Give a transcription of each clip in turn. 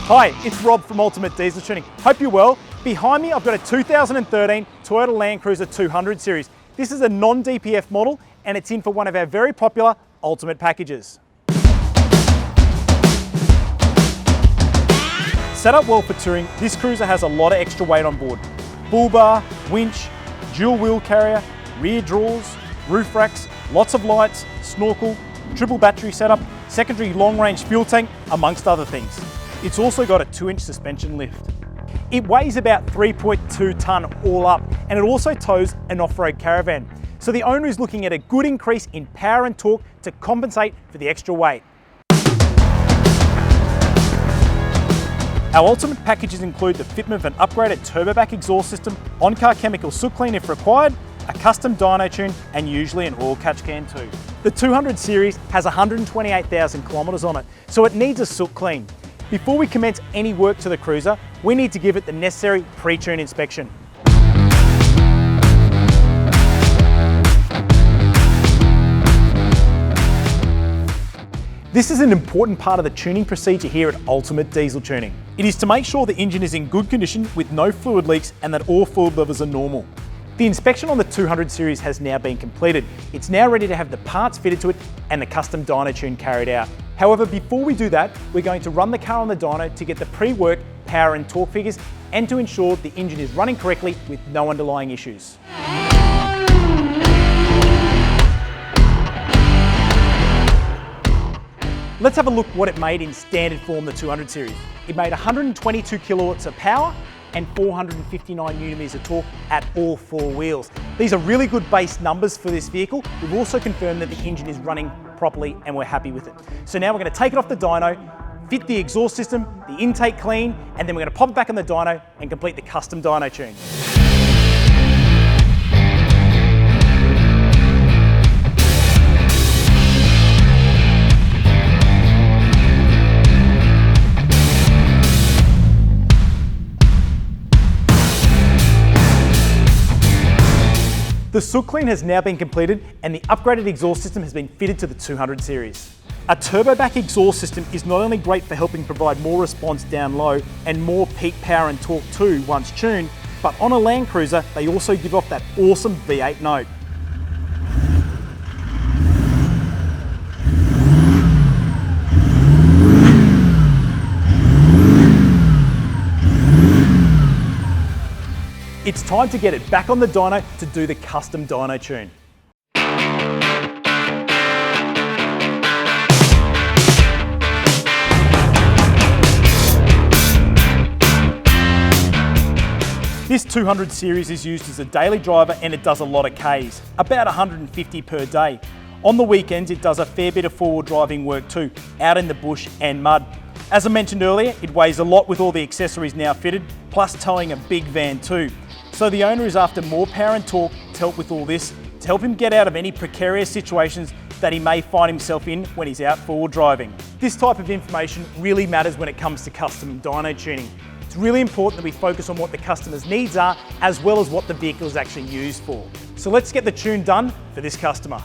Hi, it's Rob from Ultimate Diesel Tuning. Hope you're well. Behind me, I've got a 2013 Toyota LandCruiser 200 Series. This is a non-DPF model and it's in for one of our very popular Ultimate packages. Set up well for touring, this cruiser has a lot of extra weight on board. Bull bar, winch, dual wheel carrier, rear drawers, roof racks, lots of lights, snorkel, triple battery setup, secondary long range fuel tank, amongst other things. It's also got a 2-inch suspension lift. It weighs about 3.2 tonne all up, and it also tows an off-road caravan. So the owner is looking at a good increase in power and torque to compensate for the extra weight. Our Ultimate packages include the fitment of an upgraded turboback exhaust system, on-car chemical soot clean if required, a custom dyno tune, and usually an oil catch can too. The 200 Series has 128,000 kilometres on it, so it needs a soot clean. Before we commence any work to the cruiser, we need to give it the necessary pre-tune inspection. This is an important part of the tuning procedure here at Ultimate Diesel Tuning. It is to make sure the engine is in good condition with no fluid leaks and that all fluid levels are normal. The inspection on the 200 Series has now been completed. It's now ready to have the parts fitted to it and the custom dyno tune carried out. However, before we do that, we're going to run the car on the dyno to get the pre-work power and torque figures and to ensure the engine is running correctly with no underlying issues. Let's have a look what it made in standard form, the 200 Series. It made 122 kilowatts of power and 459 newton-meters of torque at all four wheels. These are really good base numbers for this vehicle. We've also confirmed that the engine is running properly and we're happy with it. So now we're going to take it off the dyno, fit the exhaust system, the intake clean, and then we're going to pop it back on the dyno and complete the custom dyno tune. The soot clean has now been completed and the upgraded exhaust system has been fitted to the 200 Series. A turboback exhaust system is not only great for helping provide more response down low and more peak power and torque too once tuned, but on a LandCruiser they also give off that awesome V8 note. It's time to get it back on the dyno to do the custom dyno tune. This 200 Series is used as a daily driver and it does a lot of Ks, about 150 per day. On the weekends it does a fair bit of four-wheel driving work too, out in the bush and mud. As I mentioned earlier, it weighs a lot with all the accessories now fitted, plus towing a big van too. So the owner is after more power and torque to help with all this, to help him get out of any precarious situations that he may find himself in when he's out four-wheel driving. This type of information really matters when it comes to custom dyno tuning. It's really important that we focus on what the customer's needs are, as well as what the vehicle is actually used for. So let's get the tune done for this customer.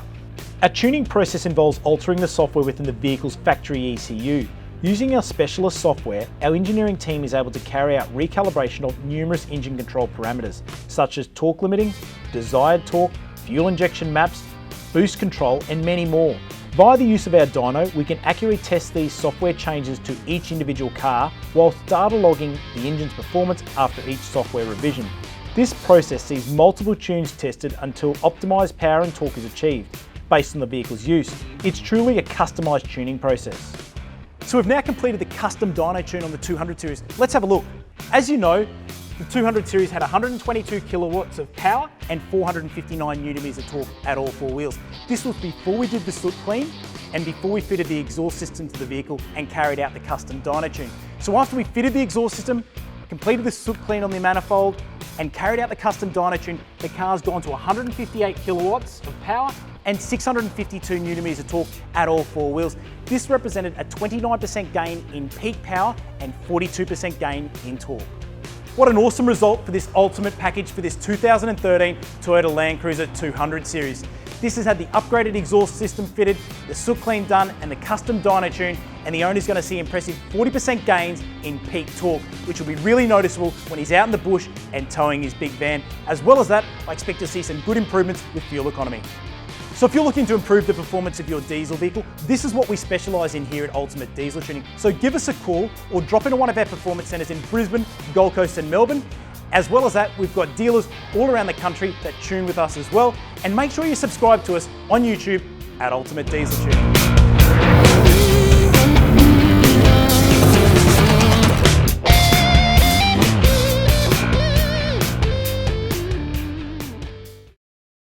A tuning process involves altering the software within the vehicle's factory ECU. Using our specialist software, our engineering team is able to carry out recalibration of numerous engine control parameters, such as torque limiting, desired torque, fuel injection maps, boost control, and many more. Via the use of our dyno, we can accurately test these software changes to each individual car, whilst data logging the engine's performance after each software revision. This process sees multiple tunes tested until optimised power and torque is achieved, based on the vehicle's use. It's truly a customised tuning process. So we've now completed the custom dyno tune on the 200 Series. Let's have a look. As you know, the 200 Series had 122 kilowatts of power and 459 newton-meters of torque at all four wheels. This was before we did the soot clean and before we fitted the exhaust system to the vehicle and carried out the custom dyno tune. So after we fitted the exhaust system, completed the soot clean on the manifold and carried out the custom dyno tune, the car's gone to 158 kilowatts of power and 652 newton-meters of torque at all four wheels. This represented a 29% gain in peak power and 42% gain in torque. What an awesome result for this Ultimate package for this 2013 Toyota LandCruiser 200 Series. This has had the upgraded exhaust system fitted, the soot clean done, and the custom dyno tune, and the owner's going to see impressive 40% gains in peak torque, which will be really noticeable when he's out in the bush and towing his big van. As well as that, I expect to see some good improvements with fuel economy. So if you're looking to improve the performance of your diesel vehicle, this is what we specialise in here at Ultimate Diesel Tuning. So give us a call or drop into one of our performance centres in Brisbane, Gold Coast and Melbourne. As well as that, we've got dealers all around the country that tune with us as well. And make sure you subscribe to us on YouTube at Ultimate Diesel Tuning.